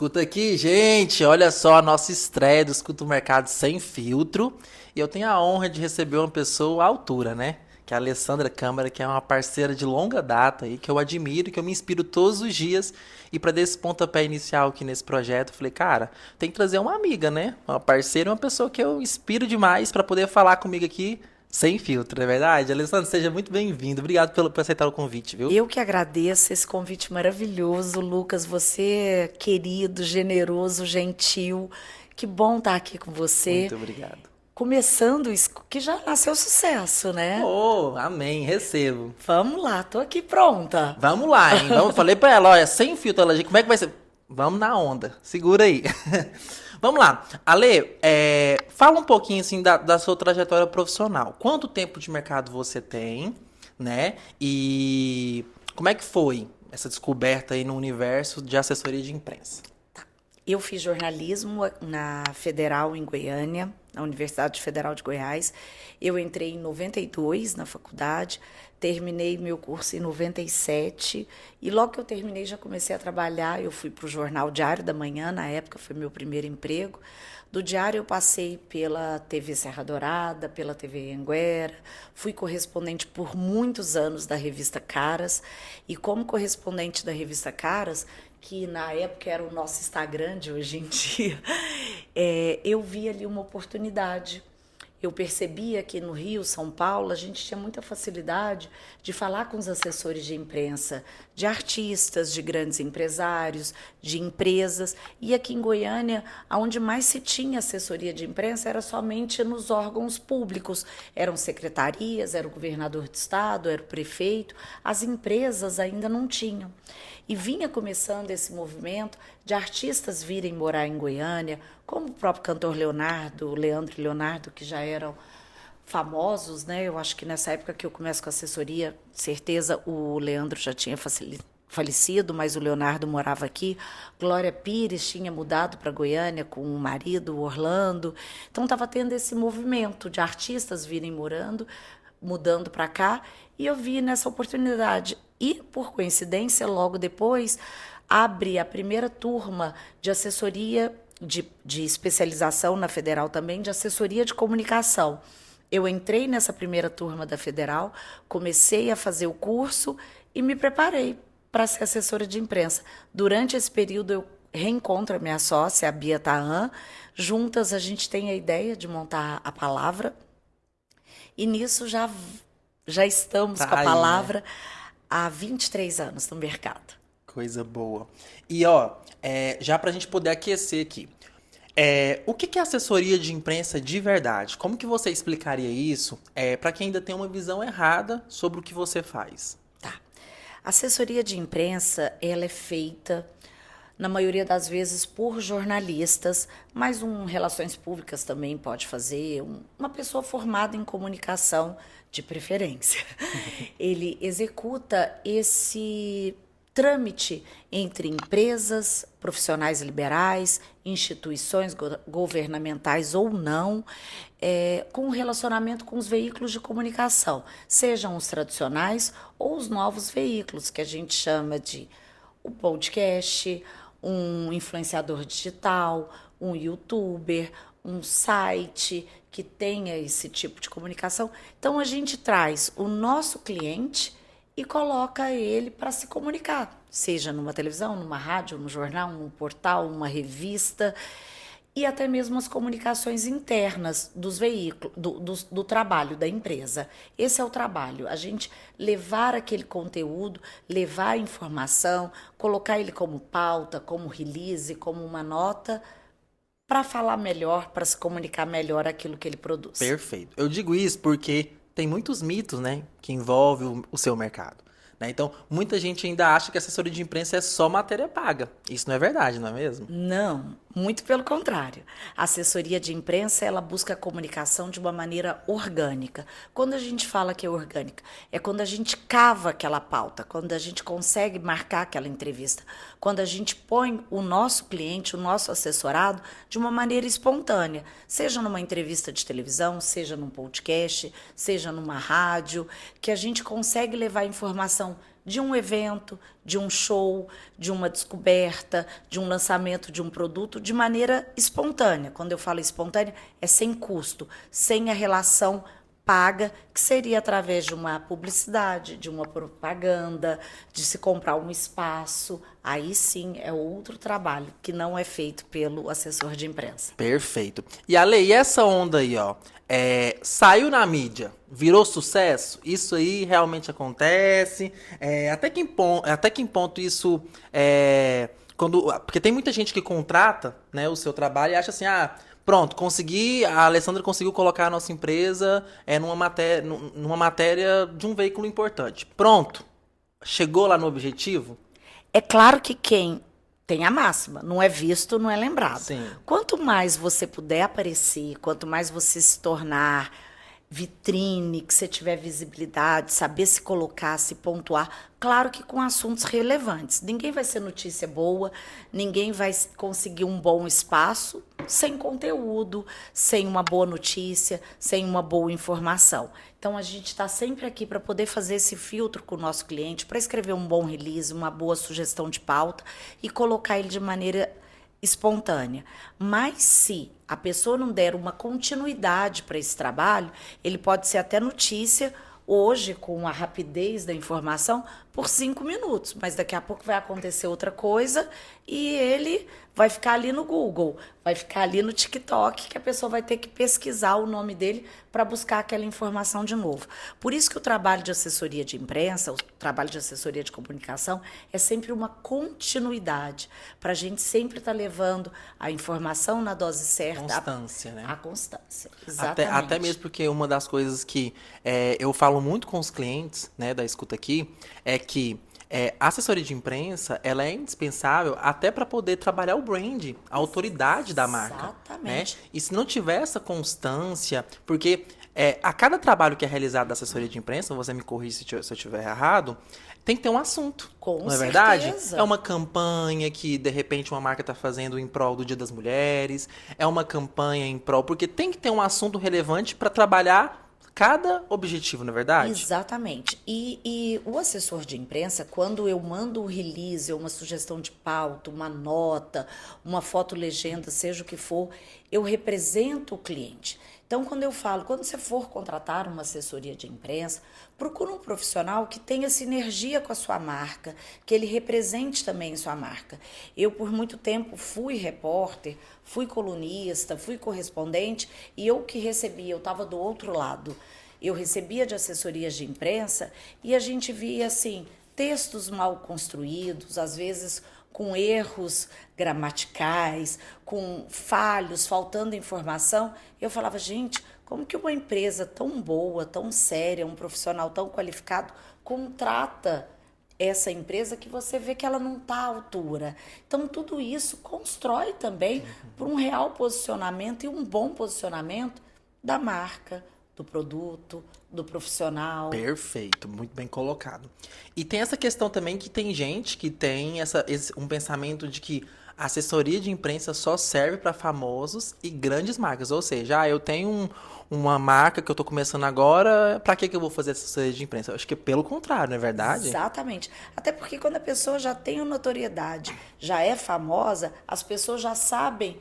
escuta aqui, gente. Olha só a nossa estreia do Escuta o Mercado Sem Filtro. E eu tenho a honra de receber uma pessoa à altura, né? Que é a Alessandra Câmara, que é uma parceira de longa data aí, que eu admiro, que eu me inspiro todos os dias. E para dar esse pontapé inicial aqui nesse projeto, eu falei, cara, tem que trazer uma amiga, né? Uma parceira, uma pessoa que eu inspiro demais para poder falar comigo aqui sem filtro, não é verdade? Alessandra, seja muito bem-vindo. Obrigado por aceitar o convite, viu? Eu que agradeço esse convite maravilhoso, Lucas. Você é querido, generoso, gentil. Que bom estar aqui com você. Muito obrigado. Começando isso, que já nasceu sucesso, né? Oh, amém, recebo. Vamos lá, tô aqui pronta. Vamos lá, hein? Falei pra ela, olha, sem filtro, ela, como é que vai ser? Vamos na onda, segura aí. Vamos lá. Ale, fala um pouquinho assim da sua trajetória profissional. Quanto tempo de mercado você tem, né? E como é que foi essa descoberta aí no universo de assessoria de imprensa? Eu fiz jornalismo na Federal em Goiânia, na Universidade Federal de Goiás. Eu entrei em 92 na faculdade, terminei meu curso em 97 e logo que eu terminei já comecei a trabalhar. Eu fui para o Jornal Diário da Manhã, na época foi meu primeiro emprego. Do Diário eu passei pela TV Serra Dourada, pela TV Anguera, fui correspondente por muitos anos da revista Caras e como correspondente da revista Caras, que na época era o nosso Instagram de hoje em dia, eu vi ali uma oportunidade. Eu percebia que no Rio, São Paulo, a gente tinha muita facilidade de falar com os assessores de imprensa, de artistas, de grandes empresários, de empresas. E aqui em Goiânia, onde mais se tinha assessoria de imprensa era somente nos órgãos públicos. Eram secretarias, era o governador do estado, era o prefeito. As empresas ainda não tinham. E vinha começando esse movimento de artistas virem morar em Goiânia, como o próprio cantor Leonardo, Leandro e Leonardo, que já eram famosos, né? Eu acho que nessa época que eu começo com a assessoria, certeza o Leandro já tinha falecido, mas o Leonardo morava aqui. Glória Pires tinha mudado para Goiânia com o marido, o Orlando. Então estava tendo esse movimento de artistas virem mudando para cá, e eu vi nessa oportunidade. E, por coincidência, logo depois, abre a primeira turma de assessoria, de especialização na Federal também, de assessoria de comunicação. Eu entrei nessa primeira turma da Federal, comecei a fazer o curso e me preparei para ser assessora de imprensa. Durante esse período, eu reencontro a minha sócia, a Bia Tahan. Juntas, a gente tem a ideia de montar a Palavra. E nisso já estamos com a Aí, Palavra né? há 23 anos no mercado. Coisa boa. E ó, já pra gente poder aquecer aqui, o que é assessoria de imprensa de verdade? Como que você explicaria isso para quem ainda tem uma visão errada sobre o que você faz? Tá. A assessoria de imprensa, ela é feita, na maioria das vezes, por jornalistas, mas relações públicas também pode fazer, uma pessoa formada em comunicação, de preferência. Ele executa esse trâmite entre empresas, profissionais liberais, instituições governamentais ou não, com relacionamento com os veículos de comunicação, sejam os tradicionais ou os novos veículos, que a gente chama de o podcast, um influenciador digital, um youtuber, um site que tenha esse tipo de comunicação. Então, a gente traz o nosso cliente e coloca ele para se comunicar, seja numa televisão, numa rádio, num jornal, num portal, numa revista, e até mesmo as comunicações internas dos veículos, do trabalho da empresa. Esse é o trabalho, a gente levar aquele conteúdo, levar a informação, colocar ele como pauta, como release, como uma nota, para falar melhor, para se comunicar melhor aquilo que ele produz. Perfeito. Eu digo isso porque tem muitos mitos, né, que envolvem o seu mercado. Né? Então, muita gente ainda acha que assessoria de imprensa é só matéria paga. Isso não é verdade, não é mesmo? Não, muito pelo contrário. A assessoria de imprensa, ela busca a comunicação de uma maneira orgânica. Quando a gente fala que é orgânica, é quando a gente cava aquela pauta, quando a gente consegue marcar aquela entrevista, quando a gente põe o nosso cliente, o nosso assessorado, de uma maneira espontânea, seja numa entrevista de televisão, seja num podcast, seja numa rádio, que a gente consegue levar informação informação de um evento, de um show, de uma descoberta, de um lançamento de um produto de maneira espontânea. Quando eu falo espontânea, é sem custo, sem a relação paga, que seria através de uma publicidade, de uma propaganda, de se comprar um espaço. Aí sim é outro trabalho que não é feito pelo assessor de imprensa. Perfeito. E Ale, e essa onda aí, ó, saiu na mídia, virou sucesso? Isso aí realmente acontece? Até que ponto isso porque tem muita gente que contrata, né, o seu trabalho e acha assim, pronto, a Alessandra conseguiu colocar a nossa empresa numa matéria de um veículo importante. Pronto, chegou lá no objetivo? É claro que quem tem a máxima, não é visto, não é lembrado. Sim. Quanto mais você puder aparecer, quanto mais você se tornar vitrine, que você tiver visibilidade, saber se colocar, se pontuar, claro que com assuntos relevantes. Ninguém vai ser notícia boa, ninguém vai conseguir um bom espaço sem conteúdo, sem uma boa notícia, sem uma boa informação. Então, a gente está sempre aqui para poder fazer esse filtro com o nosso cliente, para escrever um bom release, uma boa sugestão de pauta e colocar ele de maneira espontânea. Mas se a pessoa não der uma continuidade para esse trabalho, ele pode ser até notícia hoje, com a rapidez da informação, por 5 minutos, mas daqui a pouco vai acontecer outra coisa e ele vai ficar ali no Google, vai ficar ali no TikTok, que a pessoa vai ter que pesquisar o nome dele para buscar aquela informação de novo. Por isso que o trabalho de assessoria de imprensa, o trabalho de assessoria de comunicação, é sempre uma continuidade, para a gente sempre estar levando a informação na dose certa. Constância, né? A constância, exatamente. Até mesmo porque uma das coisas que eu falo muito com os clientes, né, da escuta aqui, é que a assessoria de imprensa, ela é indispensável até para poder trabalhar o brand, a autoridade da marca. Exatamente. Né? E se não tiver essa constância, porque a cada trabalho que é realizado da assessoria de imprensa, você me corrija se eu estiver errado, tem que ter um assunto. Com não é verdade? certeza. É uma campanha que, de repente, uma marca está fazendo em prol do Dia das Mulheres, é uma campanha em prol, porque tem que ter um assunto relevante para trabalhar cada objetivo, não é verdade? Exatamente. E o assessor de imprensa, quando eu mando um release, uma sugestão de pauta, uma nota, uma foto legenda, seja o que for, eu represento o cliente. Então, quando eu falo, quando você for contratar uma assessoria de imprensa, procura um profissional que tenha sinergia com a sua marca, que ele represente também sua marca. Eu, por muito tempo, fui repórter, fui colunista, fui correspondente, e eu que recebia, eu estava do outro lado. Eu recebia de assessorias de imprensa e a gente via, assim, textos mal construídos, às vezes com erros gramaticais, com falhos, faltando informação. Eu falava, gente, como que uma empresa tão boa, tão séria, um profissional tão qualificado, contrata essa empresa que você vê que ela não está à altura? Então, tudo isso constrói também por um real posicionamento e um bom posicionamento da marca, do produto, do profissional. Perfeito, muito bem colocado. E tem essa questão também que tem gente que tem um pensamento de que a assessoria de imprensa só serve para famosos e grandes marcas. Ou seja, eu tenho uma marca que eu estou começando agora, para que eu vou fazer assessoria de imprensa? Eu acho que é pelo contrário, não é verdade? Exatamente. Até porque quando a pessoa já tem notoriedade, já é famosa, as pessoas já sabem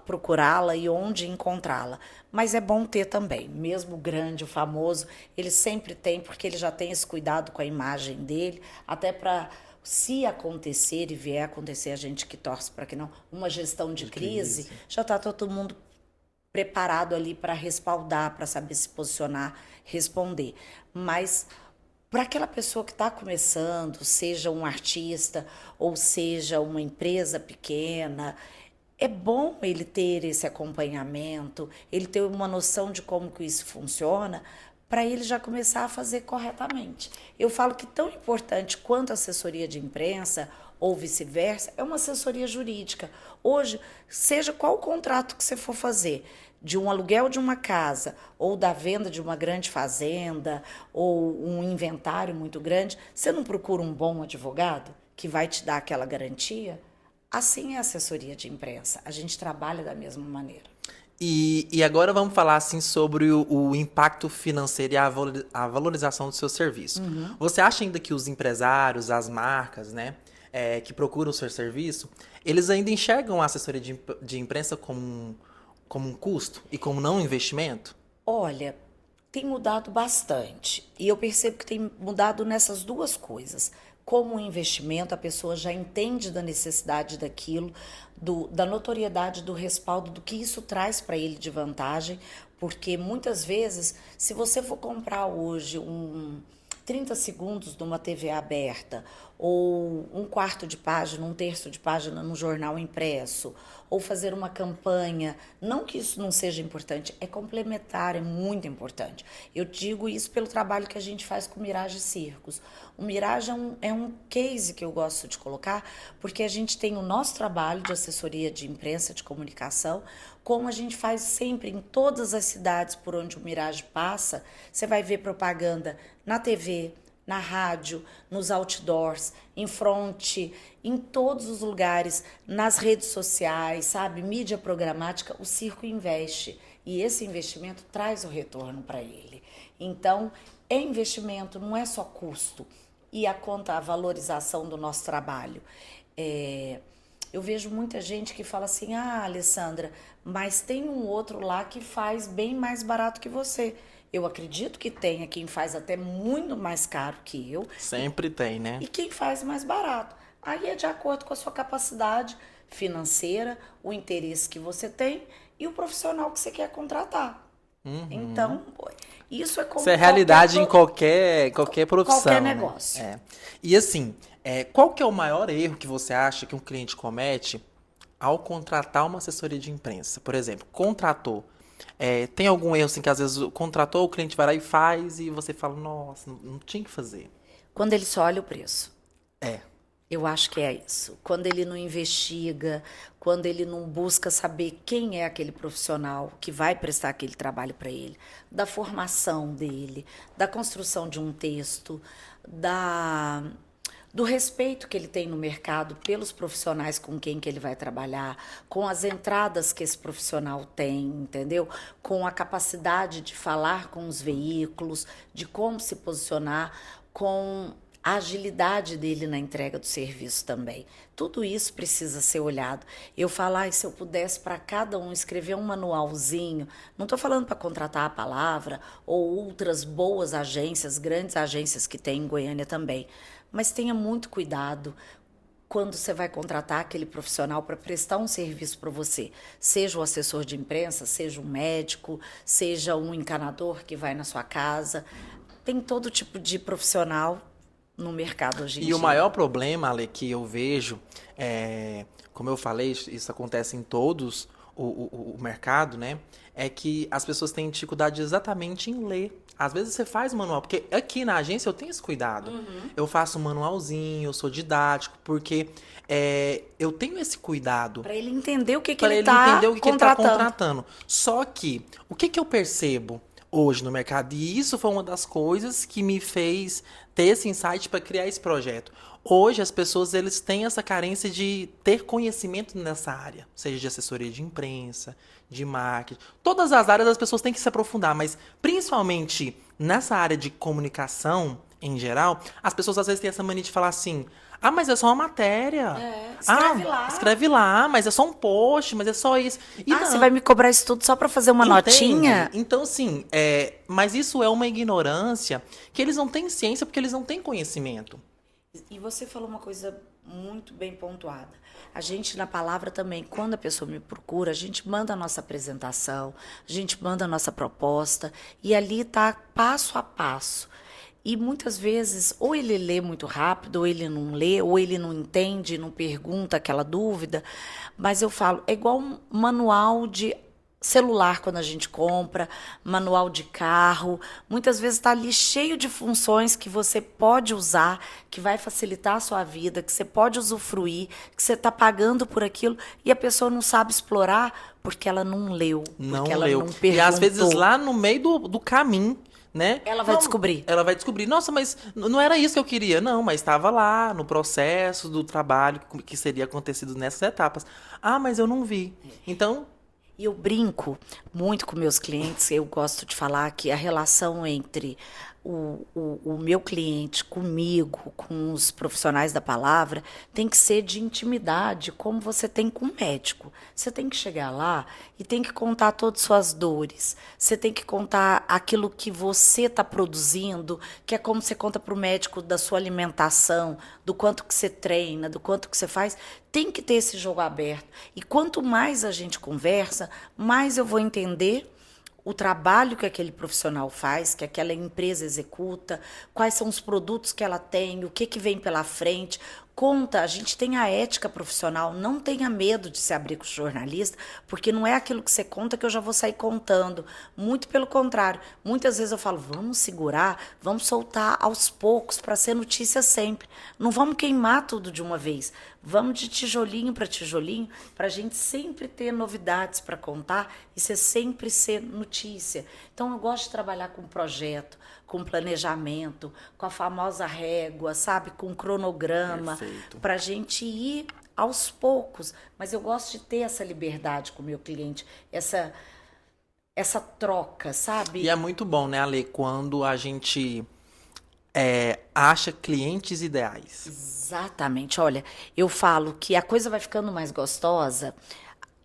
procurá-la e onde encontrá-la. Mas é bom ter também, mesmo o grande, o famoso, ele sempre tem, porque ele já tem esse cuidado com a imagem dele, até para, se acontecer e vier a acontecer, a gente que torce para que não, uma gestão de crise, já está todo mundo preparado ali para respaldar, para saber se posicionar, responder. Mas para aquela pessoa que está começando, seja um artista ou seja uma empresa pequena, é bom ele ter esse acompanhamento, ele ter uma noção de como que isso funciona, para ele já começar a fazer corretamente. Eu falo que tão importante quanto a assessoria de imprensa, ou vice-versa, é uma assessoria jurídica. Hoje, seja qual contrato que você for fazer, de um aluguel de uma casa, ou da venda de uma grande fazenda, ou um inventário muito grande, você não procura um bom advogado que vai te dar aquela garantia? Assim é a assessoria de imprensa. A gente trabalha da mesma maneira. E agora vamos falar assim sobre o impacto financeiro e a valorização do seu serviço. Você acha ainda que os empresários, as marcas, né, que procuram o seu serviço, eles ainda enxergam a assessoria de imprensa como um custo e como não um investimento? Olha, tem mudado bastante. E eu percebo que tem mudado nessas duas coisas. Como um investimento, a pessoa já entende da necessidade daquilo, da notoriedade, do respaldo, do que isso traz para ele de vantagem, porque muitas vezes, se você for comprar hoje 30 segundos numa TV aberta, ou um quarto de página, um terço de página num jornal impresso, ou fazer uma campanha, não que isso não seja importante, é complementar, é muito importante. Eu digo isso pelo trabalho que a gente faz com o Mirage Circos. O Mirage é um case que eu gosto de colocar, porque a gente tem o nosso trabalho de assessoria de imprensa, de comunicação, como a gente faz sempre em todas as cidades por onde o Mirage passa, você vai ver propaganda na TV, na rádio, nos outdoors, em fronte, em todos os lugares, nas redes sociais, sabe? Mídia programática, o circo investe. E esse investimento traz o retorno para ele. Então, é investimento, não é só custo. E a valorização do nosso trabalho. Eu vejo muita gente que fala assim, Alessandra, mas tem um outro lá que faz bem mais barato que você. Eu acredito que tenha quem faz até muito mais caro que eu. Sempre tem, né? E quem faz mais barato. Aí é de acordo com a sua capacidade financeira, o interesse que você tem e o profissional que você quer contratar. Então, isso é como isso é realidade em qualquer profissão. Qualquer né? negócio. E assim, qual que é o maior erro que você acha que um cliente comete ao contratar uma assessoria de imprensa? Por exemplo, contratou. Tem algum erro assim que às vezes contratou, o cliente vai lá e faz e você fala, nossa, não tinha que fazer. Quando ele só olha o preço. É. Eu acho que é isso. Quando ele não investiga, quando ele não busca saber quem é aquele profissional que vai prestar aquele trabalho para ele, da formação dele, da construção de um texto, do respeito que ele tem no mercado pelos profissionais com quem que ele vai trabalhar, com as entradas que esse profissional tem, entendeu? Com a capacidade de falar com os veículos, de como se posicionar, com a agilidade dele na entrega do serviço também. Tudo isso precisa ser olhado. Eu falar, se eu pudesse para cada um escrever um manualzinho, não estou falando para contratar a palavra ou outras boas agências, grandes agências que tem em Goiânia também, mas tenha muito cuidado quando você vai contratar aquele profissional para prestar um serviço para você, seja o assessor de imprensa, seja um médico, seja um encanador que vai na sua casa, tem todo tipo de profissional no mercado hoje em dia. E o maior problema, Ale, que eu vejo, como eu falei, isso acontece em todos o mercado, né? É que as pessoas têm dificuldade exatamente em ler. Às vezes você faz manual, porque aqui na agência eu tenho esse cuidado. Eu faço um manualzinho, eu sou didático, porque eu tenho esse cuidado. Para ele entender o que ele está contratando. Só que, o que eu percebo hoje no mercado, e isso foi uma das coisas que me fez ter esse insight para criar esse projeto. Hoje as pessoas eles têm essa carência de ter conhecimento nessa área, seja de assessoria de imprensa, de marketing. Todas as áreas as pessoas têm que se aprofundar, mas principalmente nessa área de comunicação em geral, as pessoas às vezes têm essa mania de falar assim: ah, mas é só uma matéria. Escreve lá. Escreve lá, mas é só um post, mas é só isso. E você vai me cobrar isso tudo só para fazer uma notinha? Então, sim, mas isso é uma ignorância que eles não têm ciência porque eles não têm conhecimento. E você falou uma coisa muito bem pontuada. A gente, na palavra também, quando a pessoa me procura, a gente manda a nossa apresentação, a gente manda a nossa proposta, e ali está passo a passo. E muitas vezes, ou ele lê muito rápido, ou ele não lê, ou ele não entende, não pergunta aquela dúvida. Mas eu falo, é igual um manual de celular quando a gente compra, manual de carro. Muitas vezes está ali cheio de funções que você pode usar, que vai facilitar a sua vida, que você pode usufruir, que você está pagando por aquilo, e a pessoa não sabe explorar porque ela não leu, porque ela não perguntou. E às vezes lá no meio do caminho, né? Ela vai descobrir. Ela vai descobrir. Nossa, mas não era isso que eu queria. Não, mas estava lá no processo do trabalho que seria acontecido nessas etapas. Ah, mas eu não vi. Então... E eu brinco muito com meus clientes, eu gosto de falar que a relação entre o meu cliente comigo, com os profissionais da palavra, tem que ser de intimidade, como você tem com o médico. Você tem que chegar lá e tem que contar todas as suas dores. Você tem que contar aquilo que você está produzindo, que é como você conta para o médico da sua alimentação, do quanto que você treina, do quanto que você faz. Tem que ter esse jogo aberto. E quanto mais a gente conversa, mais eu vou entender o trabalho que aquele profissional faz, que aquela empresa executa, quais são os produtos que ela tem, o que, que vem pela frente. Conta, a gente tem a ética profissional, não tenha medo de se abrir com o jornalista, porque não é aquilo que você conta que eu já vou sair contando. Muito pelo contrário, muitas vezes eu falo, vamos segurar, vamos soltar aos poucos para ser notícia sempre. Não vamos queimar tudo de uma vez. Vamos de tijolinho para a gente sempre ter novidades para contar e ser sempre ser notícia. Então, eu gosto de trabalhar com projeto, com planejamento, com a famosa régua, sabe? Com cronograma, para a gente ir aos poucos. Mas eu gosto de ter essa liberdade com o meu cliente, essa troca, sabe? E é muito bom, né, Ale, quando a gente acha clientes ideais. Exatamente. Olha, eu falo que a coisa vai ficando mais gostosa.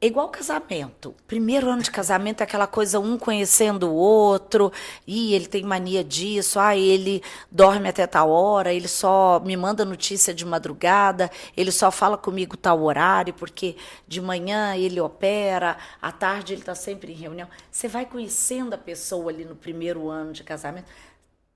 É igual casamento. Primeiro ano de casamento é aquela coisa um conhecendo o outro, e ele tem mania disso, ele dorme até tal hora, ele só me manda notícia de madrugada, ele só fala comigo tal horário, porque de manhã ele opera, à tarde ele está sempre em reunião. Você vai conhecendo a pessoa ali no primeiro ano de casamento.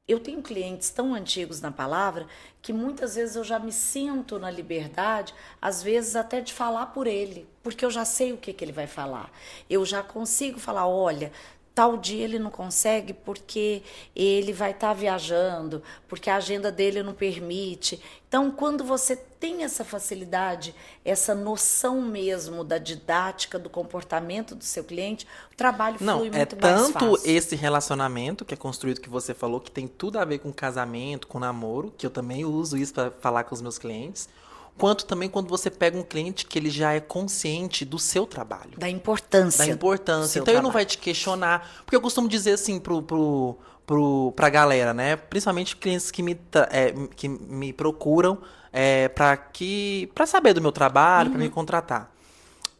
Eu tenho clientes tão antigos na palavra que muitas vezes eu já me sinto na liberdade, às vezes até de falar por ele, porque eu já sei o que ele vai falar. Eu já consigo falar, olha, tal dia ele não consegue porque ele vai estar viajando, porque a agenda dele não permite. Então, quando você tem essa facilidade, essa noção mesmo da didática, do comportamento do seu cliente, o trabalho flui muito mais fácil. Não, é tanto esse relacionamento que é construído, que você falou, que tem tudo a ver com casamento, com namoro, que eu também uso isso para falar com os meus clientes, quanto também quando você pega um cliente que ele já é consciente do seu trabalho. Da importância. Então ele não vai te questionar. Porque eu costumo dizer assim pra galera, né? Principalmente clientes que me procuram pra saber do meu trabalho, pra me contratar.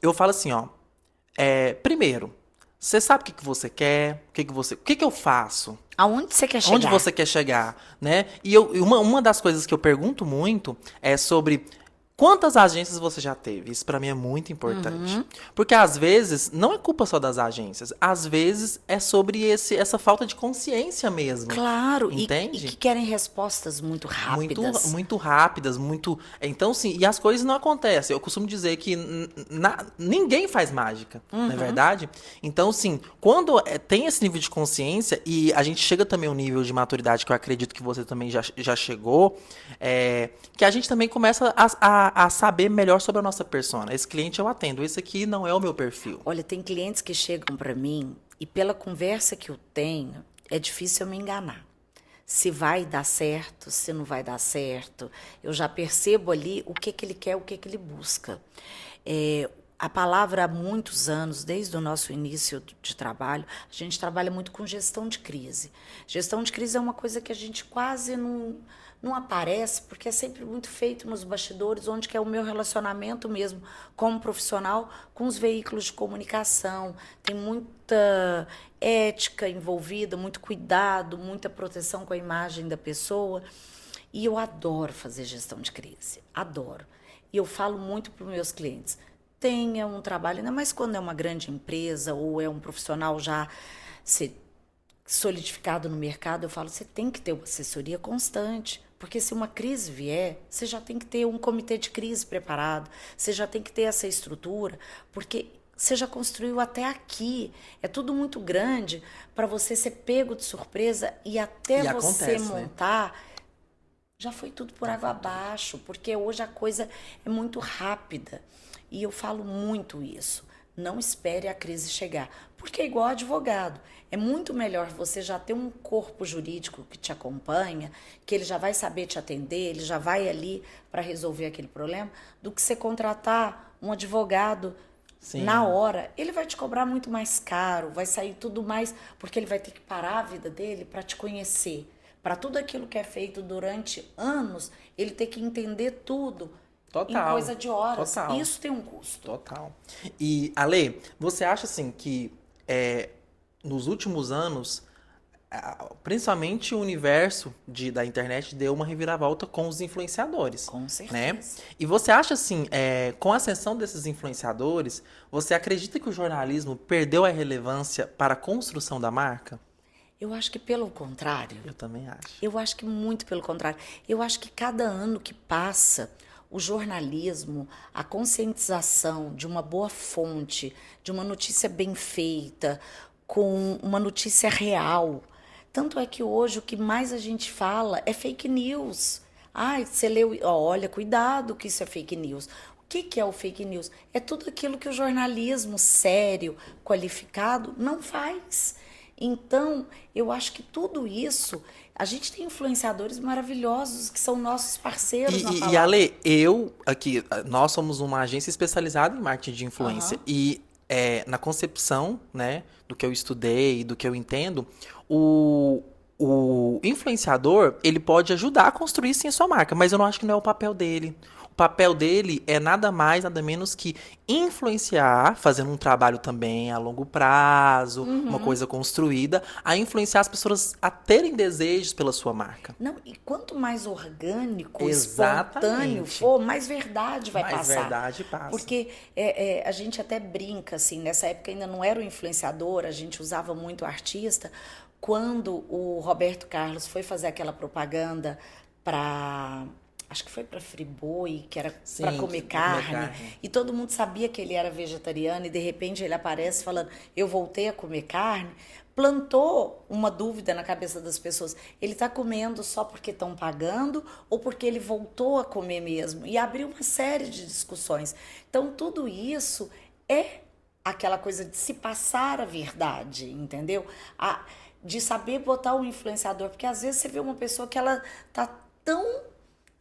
Eu falo assim, ó. Primeiro, você sabe o que você quer? O que eu faço? Aonde você quer chegar? Onde você quer chegar, né? E uma das coisas que eu pergunto muito é sobre quantas agências você já teve. Isso pra mim é muito importante. Porque às vezes não é culpa só das agências. Às vezes é sobre essa falta de consciência mesmo. Claro. Entende? E que querem respostas muito rápidas. Muito rápidas, muito... Então, sim, e as coisas não acontecem. Eu costumo dizer que ninguém faz mágica, não é verdade? Então, sim, quando tem esse nível de consciência e a gente chega também a um nível de maturidade que eu acredito que você também já chegou, que a gente também começa a saber melhor sobre a nossa persona. Esse cliente eu atendo, esse aqui não é o meu perfil. Olha, tem clientes que chegam para mim e pela conversa que eu tenho, é difícil eu me enganar. Se vai dar certo, se não vai dar certo. Eu já percebo ali o que ele quer, o que ele busca. A palavra há muitos anos, desde o nosso início de trabalho, a gente trabalha muito com gestão de crise. Gestão de crise é uma coisa que a gente quase não aparece, porque é sempre muito feito nos bastidores, onde que é o meu relacionamento mesmo como profissional com os veículos de comunicação. Tem muita ética envolvida, muito cuidado, muita proteção com a imagem da pessoa. E eu adoro fazer gestão de crise, adoro. E eu falo muito para os meus clientes, tenha um trabalho, ainda mais quando é uma grande empresa ou é um profissional já solidificado no mercado, eu falo, você tem que ter uma assessoria constante, porque se uma crise vier, você já tem que ter um comitê de crise preparado, você já tem que ter essa estrutura, porque você já construiu até aqui, é tudo muito grande para você ser pego de surpresa e até você montar, né? Já foi tudo por água abaixo, porque hoje a coisa é muito rápida. E eu falo muito isso. Não espere a crise chegar. Porque é igual advogado. É muito melhor você já ter um corpo jurídico que te acompanha, que ele já vai saber te atender, ele já vai ali para resolver aquele problema, do que você contratar um advogado Sim. na hora, ele vai te cobrar muito mais caro, vai sair tudo mais, porque ele vai ter que parar a vida dele para te conhecer. Para tudo aquilo que é feito durante anos, ele ter que entender tudo em Total. coisa de horas. Total. Isso tem um custo. Total. E, Ale, você acha assim que nos últimos anos, principalmente o universo da internet deu uma reviravolta com os influenciadores, Com né? certeza. E você acha assim, com a ascensão desses influenciadores, você acredita que o jornalismo perdeu a relevância para a construção da marca? Eu acho que pelo contrário. Eu também acho. Eu acho que muito pelo contrário. Eu acho que cada ano que passa, o jornalismo, a conscientização de uma boa fonte, de uma notícia bem feita, com uma notícia real. Tanto é que hoje o que mais a gente fala é fake news. Ai, você leu, olha, cuidado que isso é fake news. O que é o fake news? É tudo aquilo que o jornalismo sério, qualificado, não faz. Então, eu acho que tudo isso, a gente tem influenciadores maravilhosos que são nossos parceiros na E palavra. Ale, nós somos uma agência especializada em marketing de influência. E na concepção, né, do que eu estudei, do que eu entendo, o influenciador, ele pode ajudar a construir sim a sua marca, mas eu não acho que não é o papel dele. O papel dele é nada mais, nada menos que influenciar, fazendo um trabalho também a longo prazo, uma coisa construída, a influenciar as pessoas a terem desejos pela sua marca. Não, e quanto mais orgânico, Exatamente. espontâneo for, mais verdade vai Mais passar. verdade passa. Porque a gente até brinca, assim, nessa época ainda não era o influenciador, a gente usava muito o artista. Quando o Roberto Carlos foi fazer aquela propaganda para... Acho que foi para Friboi, que era para comer carne. E todo mundo sabia que ele era vegetariano e de repente ele aparece falando, eu voltei a comer carne. Plantou uma dúvida na cabeça das pessoas. Ele está comendo só porque estão pagando ou porque ele voltou a comer mesmo? E abriu uma série de discussões. Então, tudo isso é aquela coisa de se passar a verdade, entendeu? De saber botar o influenciador. Porque às vezes você vê uma pessoa que ela tá tão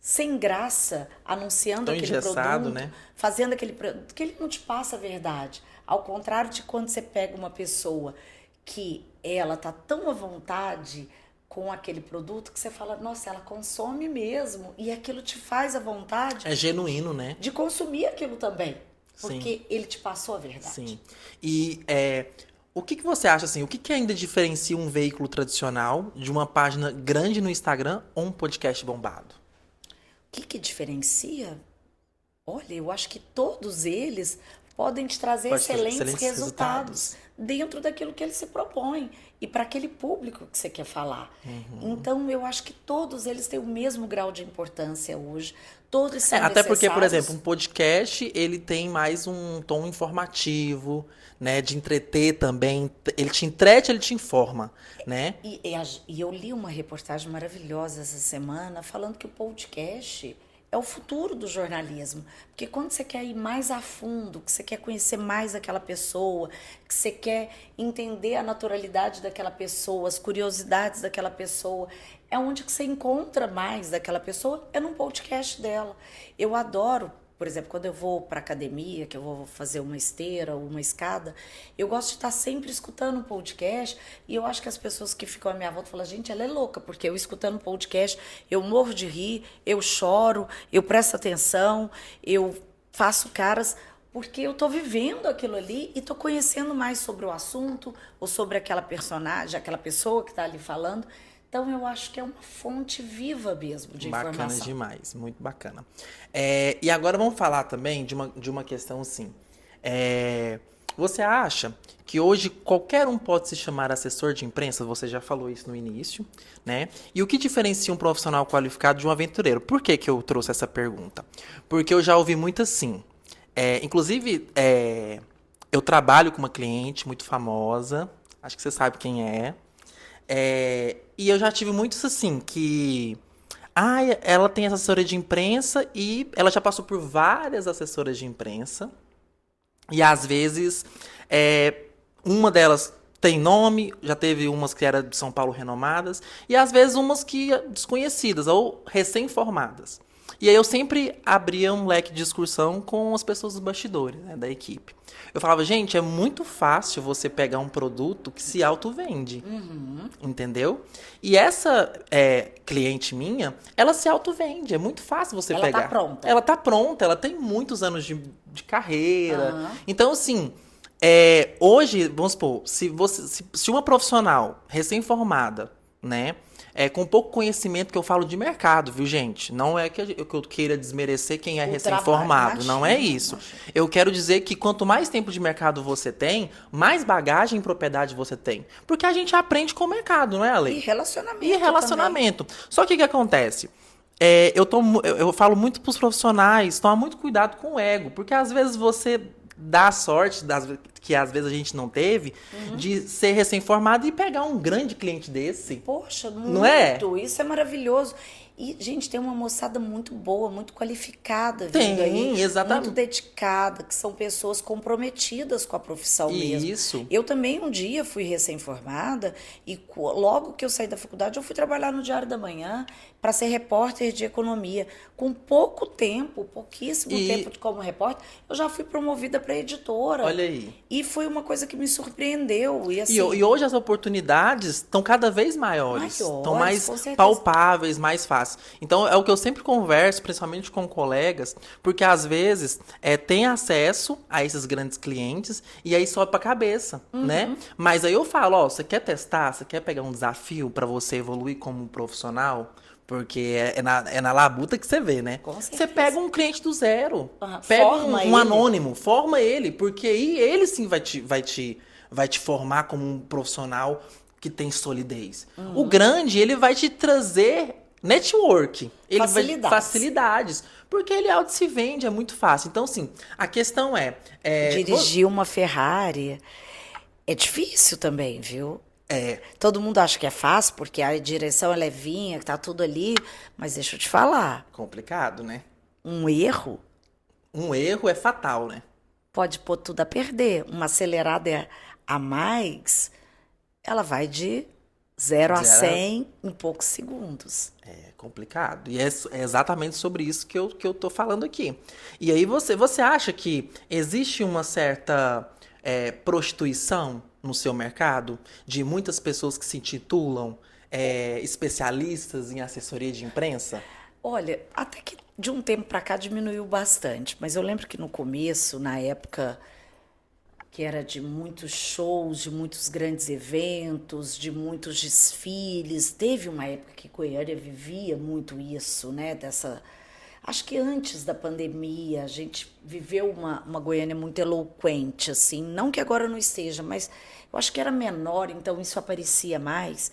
sem graça, anunciando Tão aquele engessado, produto, né? fazendo aquele produto, que ele não te passa a verdade. Ao contrário de quando você pega uma pessoa que ela tá tão à vontade com aquele produto que você fala, nossa, ela consome mesmo, e aquilo te faz a vontade É genuíno, né? de consumir aquilo também, porque Sim. ele te passou a verdade. Sim. E o que você acha assim? O que ainda diferencia um veículo tradicional de uma página grande no Instagram ou um podcast bombado? O que diferencia? Olha, eu acho que todos eles podem te trazer Pode trazer excelentes excelentes resultados dentro daquilo que ele se propõe e para aquele público que você quer falar. Então, eu acho que todos eles têm o mesmo grau de importância hoje. Todos são Até porque, por necessários. exemplo, um podcast, ele tem mais um tom informativo, né? De entreter também. Ele te entrete, ele te informa, né? E eu li uma reportagem maravilhosa essa semana falando que o podcast é o futuro do jornalismo. Porque quando você quer ir mais a fundo, que você quer conhecer mais aquela pessoa, que você quer entender a naturalidade daquela pessoa, as curiosidades daquela pessoa, é onde que você encontra mais daquela pessoa, é num podcast dela. Eu adoro, por exemplo, quando eu vou para academia, que eu vou fazer uma esteira ou uma escada, eu gosto de estar sempre escutando um podcast e eu acho que as pessoas que ficam à minha volta falam, gente, ela é louca, porque eu escutando um podcast, eu morro de rir, eu choro, eu presto atenção, eu faço caras, porque eu estou vivendo aquilo ali e estou conhecendo mais sobre o assunto ou sobre aquela personagem, aquela pessoa que está ali falando. Então, eu acho que é uma fonte viva mesmo de informação. Bacana demais, muito bacana. E agora vamos falar também de uma questão assim. Você acha que hoje qualquer um pode se chamar assessor de imprensa? Você já falou isso no início, né? E o que diferencia um profissional qualificado de um aventureiro? Por que que eu trouxe essa pergunta? Porque eu já ouvi muito assim. Inclusive, eu trabalho com uma cliente muito famosa, acho que você sabe quem é. E eu já tive muitos assim, que ela tem assessoria de imprensa e ela já passou por várias assessoras de imprensa. E às vezes, uma delas tem nome, já teve umas que eram de São Paulo renomadas, e às vezes umas que desconhecidas ou recém-formadas. E aí eu sempre abria um leque de discussão com as pessoas dos bastidores, né, da equipe. Eu falava, gente, é muito fácil você pegar um produto que se auto-vende, entendeu? E essa cliente minha, ela se auto-vende, é muito fácil você Ela pegar. tá pronta. Ela tá pronta, ela tem muitos anos de carreira. Aham. Então, assim, hoje, vamos supor, se uma profissional recém-formada, né, com pouco conhecimento que eu falo de mercado, viu, gente? Não é que eu queira desmerecer quem é O recém-formado, trabalho, não é imagina, isso. imagina. Eu quero dizer que quanto mais tempo de mercado você tem, mais bagagem e propriedade você tem. Porque a gente aprende com o mercado, não é, Ale? E relacionamento E relacionamento. Só que o que acontece? Eu falo muito pros profissionais, tomar muito cuidado com o ego, porque às vezes você dá sorte, que às vezes a gente não teve, de ser recém-formado e pegar um grande cliente desse. Poxa, muito. Não é? Isso é maravilhoso. E, gente, tem uma moçada muito boa, muito qualificada Tem, vindo aí. exatamente. Muito dedicada, que são pessoas comprometidas com a profissão mesmo. Isso. Eu também um dia fui recém-formada e logo que eu saí da faculdade eu fui trabalhar no Diário da Manhã para ser repórter de economia. Com pouco tempo, pouquíssimo tempo como repórter, eu já fui promovida para editora. Olha aí. E foi uma coisa que me surpreendeu. E, assim, E hoje as oportunidades estão cada vez maiores. Estão mais com certeza. palpáveis, mais fáceis. Então, é o que eu sempre converso, principalmente com colegas, porque às vezes tem acesso a esses grandes clientes e aí sobe pra cabeça, né? Mas aí eu falo, ó, você quer testar? Você quer pegar um desafio para você evoluir como profissional? Porque é na labuta que você vê, né? Com Você certeza. pega um cliente do zero. Aham. Pega Forma um ele. anônimo, forma ele, porque aí ele sim vai te formar como um profissional que tem solidez. O grande, ele vai te trazer network. Ele Facilidades. Facilidades. Porque ele auto se vende, é muito fácil. Então, assim, a questão Dirigir uma Ferrari é difícil também, viu? Todo mundo acha que é fácil, porque a direção é levinha, que tá tudo ali. Mas deixa eu te falar, complicado, né? um erro Um erro é fatal, né? pode pôr tudo a perder. Uma acelerada a mais, ela vai de 0 a 100 em poucos segundos. É complicado. E é exatamente sobre isso que eu tô falando aqui. E aí você acha que existe uma certa prostituição no seu mercado? De muitas pessoas que se intitulam especialistas em assessoria de imprensa? Olha, até que de um tempo para cá diminuiu bastante, mas eu lembro que no começo, na época que era de muitos shows, de muitos grandes eventos, de muitos desfiles, teve uma época que Goiânia vivia muito isso, né? Acho que antes da pandemia a gente viveu uma Goiânia muito eloquente, assim, não que agora não esteja, mas eu acho que era menor, então isso aparecia mais.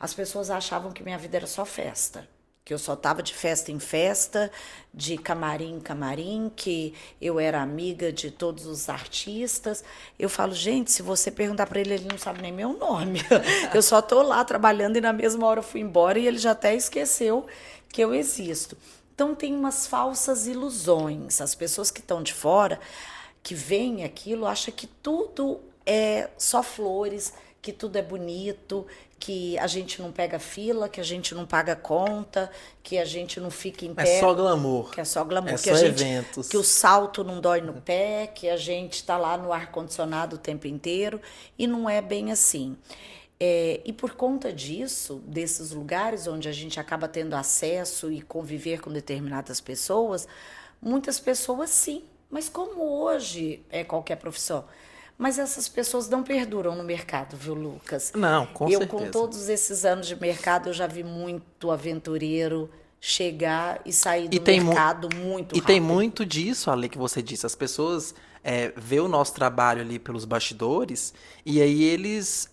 As pessoas achavam que minha vida era só festa, que eu só estava de festa em festa, de camarim em camarim, que eu era amiga de todos os artistas. Eu falo, gente, se você perguntar para ele, ele não sabe nem meu nome. Eu só estou lá trabalhando e na mesma hora eu fui embora e ele já até esqueceu que eu existo. Então tem umas falsas ilusões. As pessoas que estão de fora, que veem aquilo, acham que tudo é só flores, que tudo é bonito, que a gente não pega fila, que a gente não paga conta, que a gente não fica em pé. É só glamour. Que é só glamour. É que só a gente, eventos. que o salto não dói no pé, que a gente está lá no ar-condicionado o tempo inteiro. E não é bem assim. E por conta disso, desses lugares onde a gente acaba tendo acesso e conviver com determinadas pessoas, muitas pessoas sim. Mas como hoje é qualquer profissão, mas essas pessoas não perduram no mercado, viu, Lucas? Não, com certeza. Com todos esses anos de mercado, eu já vi muito aventureiro chegar e sair do mercado muito rápido. E tem muito disso, Ale, que você disse. As pessoas vê o nosso trabalho ali pelos bastidores e aí eles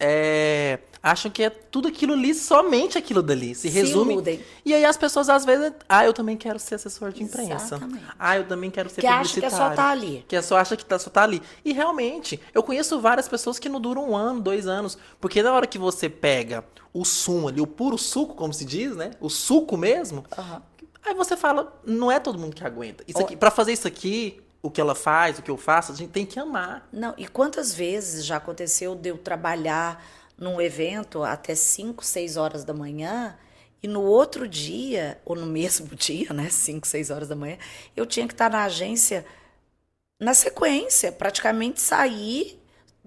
acham que é tudo aquilo ali, somente aquilo dali. Se resume. Iludem. E aí as pessoas às vezes, eu também quero ser assessor de imprensa. Exatamente. Eu também quero ser Que acha publicitário. que é só tá ali. Que só acha que só tá ali. E realmente, eu conheço várias pessoas que não duram 1 ano, 2 anos. Porque na hora que você pega o sumo ali, o puro suco, como se diz, né? O suco mesmo. Aham. Aí você fala, não é todo mundo que aguenta. Isso aqui, pra fazer isso aqui, o que ela faz, o que eu faço, a gente tem que amar. Não, e quantas vezes já aconteceu de eu trabalhar num evento até 5, 6 horas da manhã E no outro dia, ou no mesmo dia, né, 5, 6 horas da manhã, eu tinha que estar na agência na sequência, praticamente sair,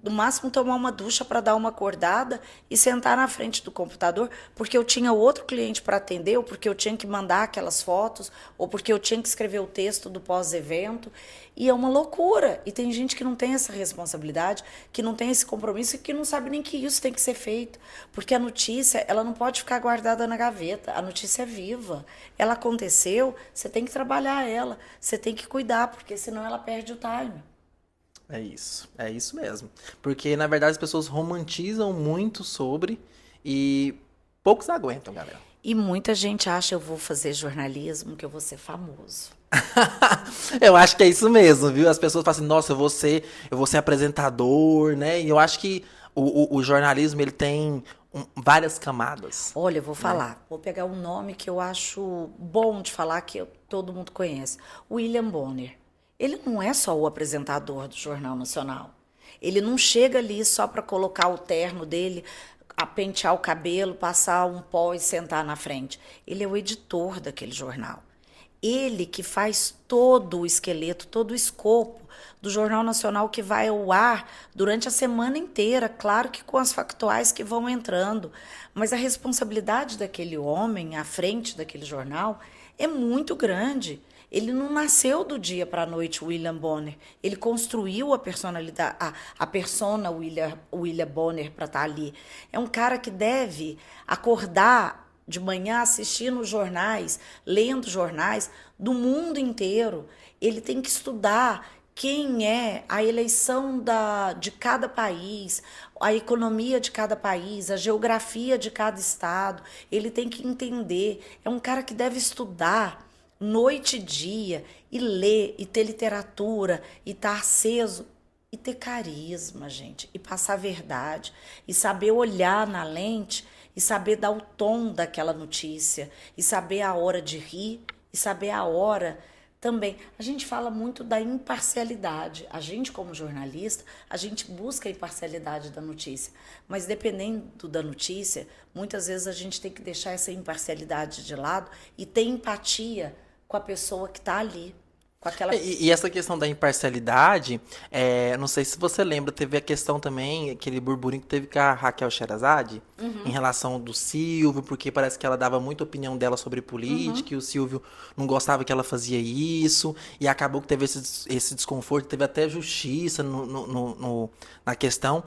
no máximo tomar uma ducha para dar uma acordada e sentar na frente do computador, porque eu tinha outro cliente para atender, ou porque eu tinha que mandar aquelas fotos, ou porque eu tinha que escrever o texto do pós-evento. E é uma loucura. E tem gente que não tem essa responsabilidade, que não tem esse compromisso e que não sabe nem que isso tem que ser feito. Porque a notícia, ela não pode ficar guardada na gaveta. A notícia é viva. Ela aconteceu, você tem que trabalhar ela, você tem que cuidar, porque senão ela perde o time. É isso mesmo. Porque, na verdade, as pessoas romantizam muito sobre e poucos aguentam, galera. E muita gente acha eu vou fazer jornalismo, que eu vou ser famoso. Eu acho que é isso mesmo, viu? As pessoas falam assim, nossa, eu vou ser apresentador, né? E eu acho que o jornalismo, ele tem várias camadas. Olha, eu vou falar. Vou pegar um nome que eu acho bom de falar, que todo mundo conhece. William Bonner. Ele não é só o apresentador do Jornal Nacional. Ele não chega ali só para colocar o terno dele, a pentear o cabelo, passar um pó e sentar na frente. Ele é o editor daquele jornal. Ele que faz todo o esqueleto, todo o escopo do Jornal Nacional que vai ao ar durante a semana inteira, claro que com as factuais que vão entrando, mas a responsabilidade daquele homem à frente daquele jornal é muito grande. Ele não nasceu do dia para a noite, William Bonner. Ele construiu a personalidade, a persona William Bonner para estar ali. É um cara que deve acordar de manhã assistindo os jornais, lendo jornais do mundo inteiro. Ele tem que estudar quem é a eleição de cada país, a economia de cada país, a geografia de cada estado. Ele tem que entender. É um cara que deve estudar noite e dia, e ler, e ter literatura, e estar aceso, e ter carisma, gente, e passar verdade, e saber olhar na lente, e saber dar o tom daquela notícia, e saber a hora de rir, e saber a hora também. A gente fala muito da imparcialidade. A gente, como jornalista, a gente busca a imparcialidade da notícia. Mas dependendo da notícia, muitas vezes a gente tem que deixar essa imparcialidade de lado e ter empatia com a pessoa que está ali. Com aquela... E essa questão da imparcialidade, não sei se você lembra, teve a questão também, aquele burburinho que teve com a Raquel Sherazade, em relação do Silvio, porque parece que ela dava muita opinião dela sobre política, e o Silvio não gostava que ela fazia isso, e acabou que teve esse desconforto, teve até justiça na questão.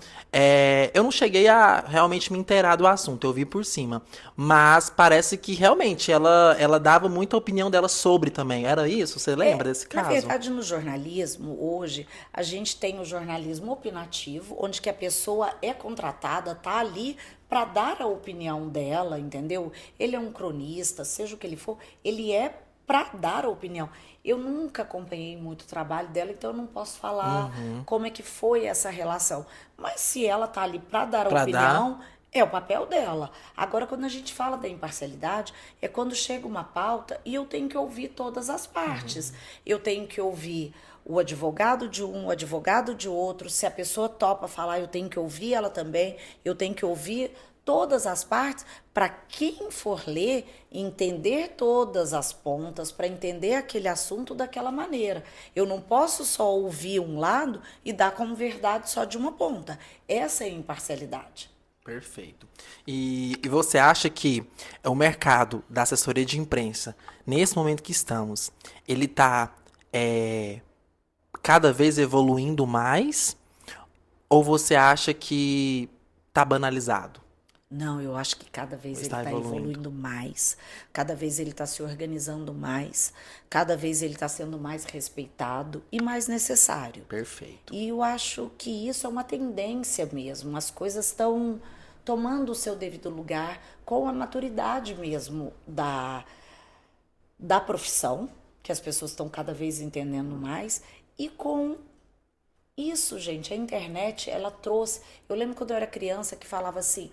Eu não cheguei a realmente me inteirar do assunto, eu vi por cima, mas parece que realmente ela dava muita opinião dela sobre também, era isso? Você lembra desse caso? Na verdade, no jornalismo, hoje, a gente tem o jornalismo opinativo, onde que a pessoa é contratada, tá ali para dar a opinião dela, entendeu? Ele é um cronista, seja o que ele for, ele é para dar a opinião. Eu nunca acompanhei muito o trabalho dela, então eu não posso falar como é que foi essa relação. Mas se ela tá ali para dar a opinião, é o papel dela. Agora, quando a gente fala da imparcialidade, é quando chega uma pauta e eu tenho que ouvir todas as partes. Eu tenho que ouvir o advogado de um, o advogado de outro. Se a pessoa topa falar, eu tenho que ouvir ela também. Eu tenho que ouvir todas as partes para quem for ler entender todas as pontas, para entender aquele assunto daquela maneira. Eu não posso só ouvir um lado e dar como verdade só de uma ponta. Essa é a imparcialidade. Perfeito. E você acha que o mercado da assessoria de imprensa, nesse momento que estamos, ele está cada vez evoluindo mais? Ou você acha que está banalizado? Não, eu acho que cada vez ele está evoluindo mais, cada vez ele está se organizando mais, cada vez ele está sendo mais respeitado e mais necessário. Perfeito. E eu acho que isso é uma tendência mesmo, as coisas estão tomando o seu devido lugar com a maturidade mesmo da profissão, que as pessoas estão cada vez entendendo mais, e com isso, gente, a internet, ela trouxe... Eu lembro quando eu era criança que falava assim...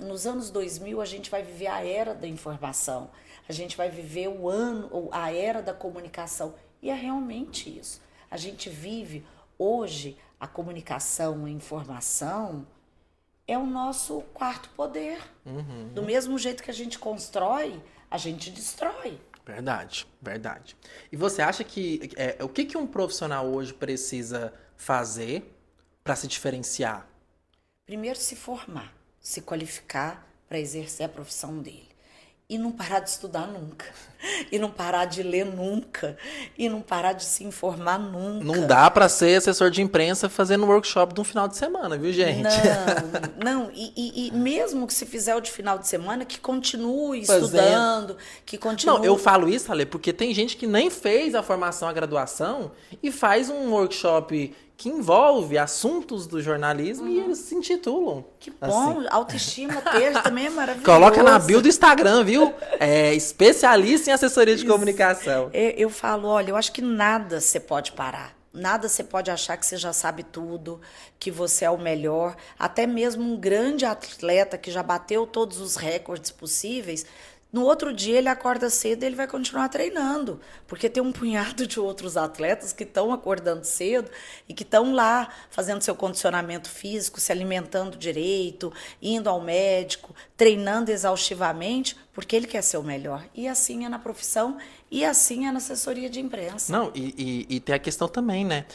nos anos 2000 a gente vai viver a era da informação, a gente vai viver a era da comunicação. E é realmente isso. A gente vive hoje a comunicação, a informação é o nosso quarto poder. Do mesmo jeito que a gente constrói, a gente destrói. Verdade, verdade. E você acha que o que que um profissional hoje precisa fazer para se diferenciar? Primeiro, se formar, se qualificar para exercer a profissão dele. E não parar de estudar nunca. E não parar de ler nunca. E não parar de se informar nunca. Não dá para ser assessor de imprensa fazendo um workshop de um final de semana, viu, gente? Não. E mesmo que se fizer o de final de semana, que continue Fazendo. estudando, que continue... Não, eu falo isso, Ale, porque tem gente que nem fez a formação, a graduação, e faz um workshop que envolve assuntos do jornalismo e eles se intitulam. Que bom, assim. autoestima ter também é maravilhoso. Coloca na bio do Instagram, viu? Especialista em assessoria de comunicação. Eu falo, olha, eu acho que nada você pode parar. Nada você pode achar que você já sabe tudo, que você é o melhor. Até mesmo um grande atleta que já bateu todos os recordes possíveis, no outro dia ele acorda cedo e ele vai continuar treinando. Porque tem um punhado de outros atletas que estão acordando cedo e que estão lá fazendo seu condicionamento físico, se alimentando direito, indo ao médico, treinando exaustivamente, porque ele quer ser o melhor. E assim é na profissão e assim é na assessoria de imprensa. Não, e tem a questão também, né?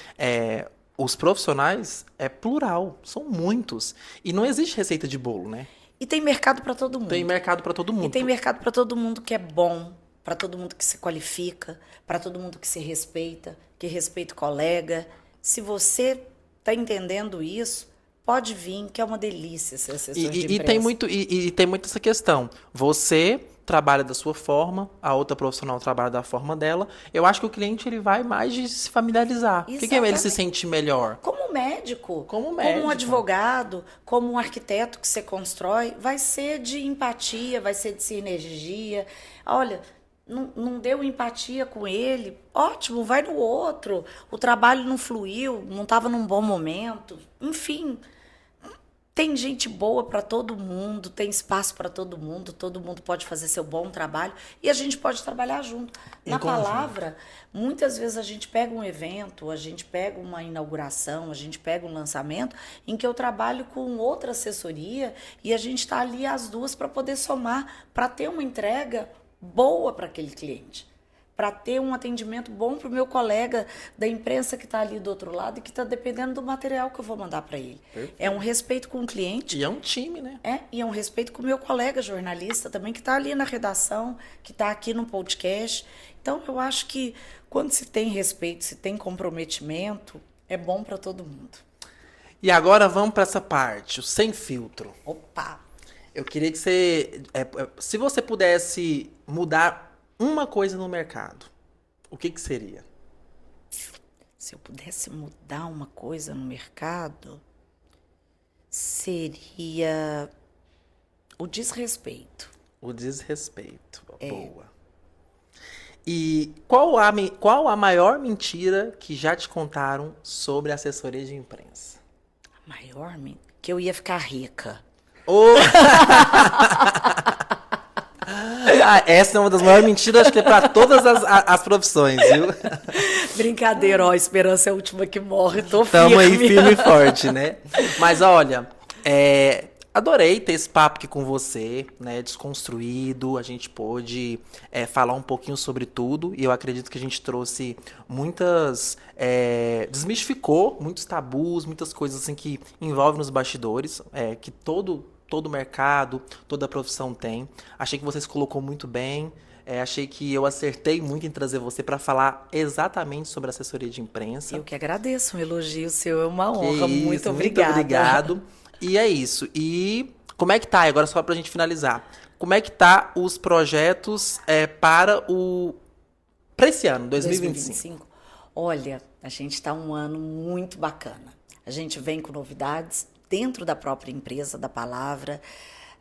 Os profissionais é plural, são muitos. E não existe receita de bolo, né? E tem mercado para todo mundo. Tem mercado para todo mundo. E tem mercado para todo mundo que é bom, para todo mundo que se qualifica, para todo mundo que se respeita, que respeita o colega. Se você está entendendo isso, pode vir, que é uma delícia ser assessor de imprensa. Tem muito essa questão. Você trabalha da sua forma, a outra profissional trabalha da forma dela. Eu acho que o cliente ele vai mais de se familiarizar. O que ele se sente melhor? Como médico, como um advogado, como um arquiteto que você constrói, vai ser de empatia, vai ser de sinergia. Olha, não deu empatia com ele, ótimo, vai no outro. O trabalho não fluiu, não estava num bom momento. Enfim, tem gente boa para todo mundo, tem espaço para todo mundo pode fazer seu bom trabalho e a gente pode trabalhar junto. Na palavra, muitas vezes a gente pega um evento, a gente pega uma inauguração, a gente pega um lançamento em que eu trabalho com outra assessoria e a gente está ali as duas para poder somar, para ter uma entrega boa para aquele cliente, para ter um atendimento bom para o meu colega da imprensa que está ali do outro lado e que está dependendo do material que eu vou mandar para ele. Perfeito. É um respeito com o cliente. E é um time, né? E é um respeito com o meu colega jornalista também, que está ali na redação, que está aqui no podcast. Então, eu acho que quando se tem respeito, se tem comprometimento, é bom para todo mundo. E agora vamos para essa parte, o sem filtro. Opa! Eu queria que você, se você pudesse mudar uma coisa no mercado, o que seria? Se eu pudesse mudar uma coisa no mercado, seria o desrespeito. O desrespeito, boa. E qual a maior mentira que já te contaram sobre assessoria de imprensa? A maior mentira? Que eu ia ficar rica. Essa é uma das maiores mentiras, acho que é para todas as profissões, viu? Brincadeira, a esperança é a última que morre, Tamo aí firme e forte, né? Mas olha, adorei ter esse papo aqui com você, né? Desconstruído, a gente pôde falar um pouquinho sobre tudo e eu acredito que a gente trouxe desmistificou muitos tabus, muitas coisas assim que envolvem nos bastidores, que todo mercado, toda profissão tem. Achei que você se colocou muito bem. Achei que eu acertei muito em trazer você para falar exatamente sobre assessoria de imprensa. Eu que agradeço, um elogio seu é uma honra. Muito obrigada. Muito obrigado. E é isso. E como é que tá? Agora só pra gente finalizar. Como é que tá os projetos para esse ano, 2025? Olha, a gente está um ano muito bacana. A gente vem com novidades dentro da própria empresa da palavra,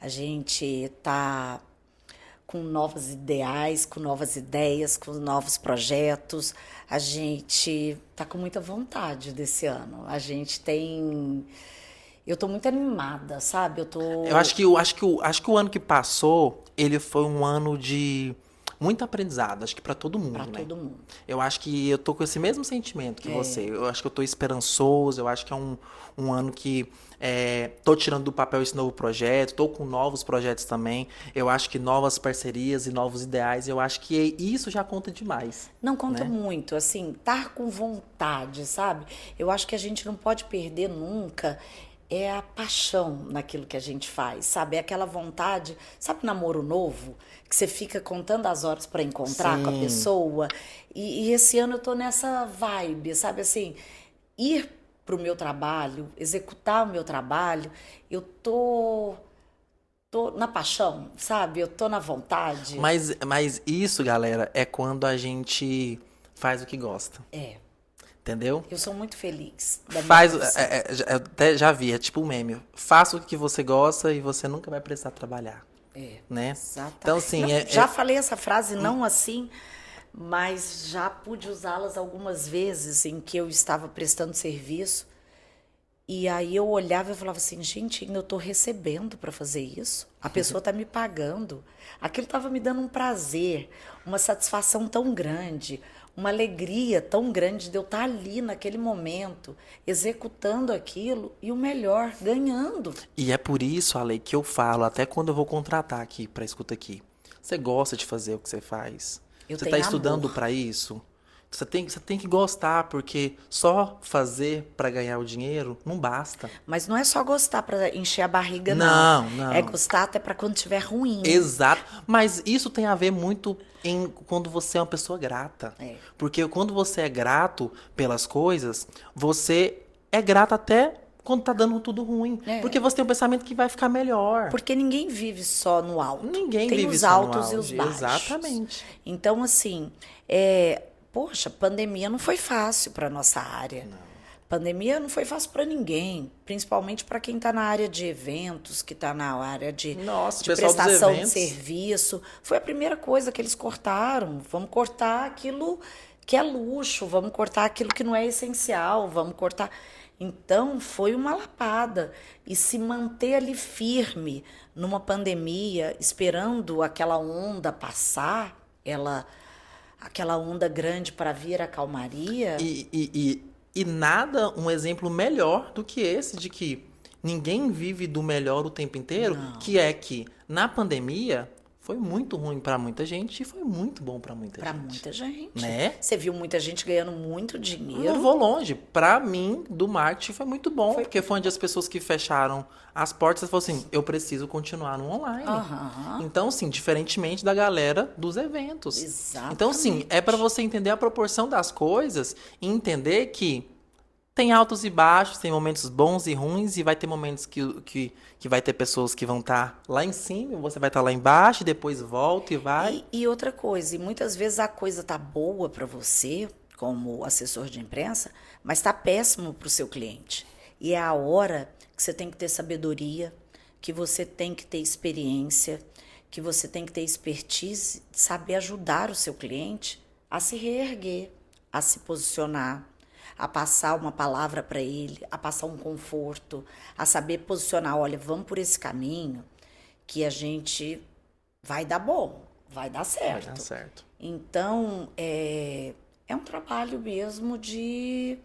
a gente está com novos ideais, com novas ideias, com novos projetos. A gente está com muita vontade desse ano. Eu estou muito animada, sabe? Eu acho que o ano que passou, ele foi um ano de muito aprendizado, acho que para todo mundo, Para né? todo mundo. Eu acho que eu tô com esse mesmo sentimento que você. Eu acho que eu tô esperançoso, eu acho que é um ano que tô tirando do papel esse novo projeto, tô com novos projetos também. Eu acho que novas parcerias e novos ideais, eu acho que isso já conta demais. Não conta Né? muito, assim, estar com vontade, sabe? Eu acho que a gente não pode perder nunca a paixão naquilo que a gente faz, sabe? É aquela vontade, sabe, namoro novo, que você fica contando as horas para encontrar com a Sim. pessoa. E esse ano eu tô nessa vibe, sabe? Assim, ir pro meu trabalho, executar o meu trabalho, eu tô na paixão, sabe? Eu tô na vontade. Mas isso, galera, é quando a gente faz o que gosta. É, Entendeu? eu sou muito feliz da minha Faz, profissão. eu até já vi, é tipo um meme. Faça o que você gosta e você nunca vai precisar trabalhar, É, né? exatamente. Então, assim, Não, já falei essa frase, não assim, mas já pude usá-las algumas vezes em que eu estava prestando serviço. E aí eu olhava e falava assim, gente, ainda eu estou recebendo para fazer isso. A pessoa está me pagando. Aquilo estava me dando um prazer, uma satisfação tão grande, uma alegria tão grande de eu estar ali naquele momento, executando aquilo e o melhor, ganhando. e é por isso, Ale, que eu falo, até quando eu vou contratar aqui pra escuta aqui. Você gosta de fazer o que você faz? Eu Você tenho tá estudando amor. pra isso? Você tem que gostar, porque só fazer pra ganhar o dinheiro não basta. Mas não é só gostar para encher a barriga, não. Não, É não. gostar até para quando estiver ruim. Exato. Mas isso tem a ver muito em quando você é uma pessoa grata. É. Porque quando você é grato pelas coisas, você é grato até quando tá dando tudo ruim. É. Porque você tem um pensamento que vai ficar melhor. Porque ninguém vive só no alto. Ninguém Tem vive os só no altos e os auge. baixos. Exatamente. Então, assim, poxa, pandemia não foi fácil para nossa área. Pandemia não foi fácil para ninguém, principalmente para quem está na área de eventos, que está na área Nossa, o de pessoal dos prestação de eventos. serviço. Foi a primeira coisa que eles cortaram. Vamos cortar aquilo que é luxo, vamos cortar aquilo que não é essencial, vamos cortar. Então, foi uma lapada. E se manter ali firme numa pandemia, esperando aquela onda passar, aquela onda grande para vir a calmaria. E nada, um exemplo melhor do que esse de que ninguém vive do melhor o tempo inteiro, que é que na pandemia foi muito ruim pra muita gente e foi muito bom pra muita Para gente. muita gente. Né? Você viu muita gente ganhando muito Não dinheiro. vou longe. Pra mim, do marketing foi muito bom, porque foi onde as pessoas que fecharam as portas falaram assim, eu preciso continuar no online. Aham. Então, assim, diferentemente da galera dos eventos. Exatamente. Então, assim, é pra você entender a proporção das coisas e entender que tem altos e baixos, tem momentos bons e ruins, e vai ter momentos que vai ter pessoas que vão estar lá em cima, e você vai estar lá embaixo, e depois volta e vai. E outra coisa, e muitas vezes a coisa tá boa para você, como assessor de imprensa, mas tá péssimo para o seu cliente. E é a hora que você tem que ter sabedoria, que você tem que ter experiência, que você tem que ter expertise, de saber ajudar o seu cliente a se reerguer, a se posicionar, a passar uma palavra para ele, a passar um conforto, a saber posicionar, olha, vamos por esse caminho que a gente vai dar bom, vai dar certo. Vai dar certo. Então, é um trabalho mesmo de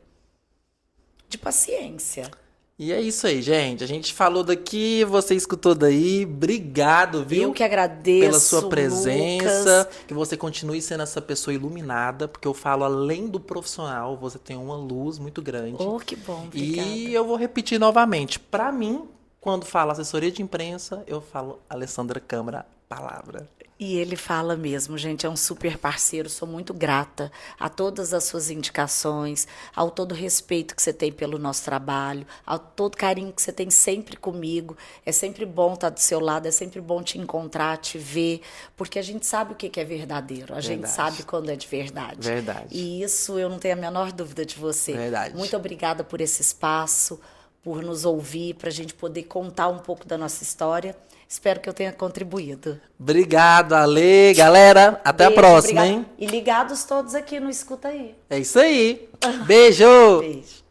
paciência. E é isso aí, gente. A gente falou daqui, você escutou daí. Obrigado, viu? Eu que agradeço, pela sua presença. Lucas. Que você continue sendo essa pessoa iluminada, porque eu falo, além do profissional, você tem uma luz muito grande. Oh, que bom, obrigada. E eu vou repetir novamente. Pra mim, quando falo assessoria de imprensa, eu falo Alessandra Câmara, palavra. E ele fala mesmo, gente, é um super parceiro, sou muito grata a todas as suas indicações, ao todo respeito que você tem pelo nosso trabalho, ao todo carinho que você tem sempre comigo. É sempre bom estar do seu lado, é sempre bom te encontrar, te ver, porque a gente sabe o que é verdadeiro, a gente Verdade. sabe quando é de verdade. Verdade. E isso eu não tenho a menor dúvida de você. Verdade. Muito obrigada por esse espaço, por nos ouvir, para a gente poder contar um pouco da nossa história. Espero que eu tenha contribuído. Obrigado, Ale. Galera, até Beijo, a próxima, obrigada. hein? E ligados todos aqui no Escuta Aí. É isso aí. Beijo! Beijo.